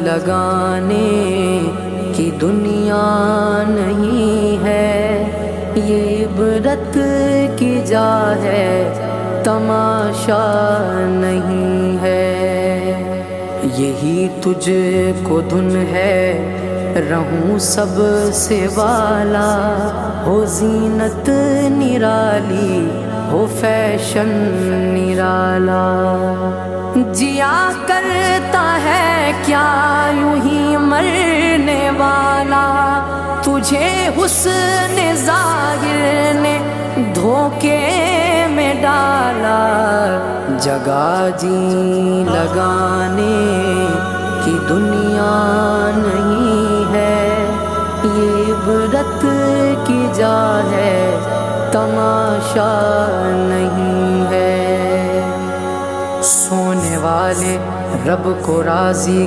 لگانے کی دنیا نہیں ہے، یہ عبرت کی جا ہے، تماشا نہیں ہے۔ یہی تجھ کو دھن ہے، رہوں سب سے والا، ہو زینت نرالی، ہو فیشن نرالا۔ جیا کرتا ہے کیا یوں ہی مرنے والا، تجھے حسن ظاہر نے دھوکے میں ڈالا۔ جگہ جی لگانے کی دنیا نہیں ہے، یہ عبرت کی جا ہے، تماشا نہیں ہے۔ سونے والے رب کو راضی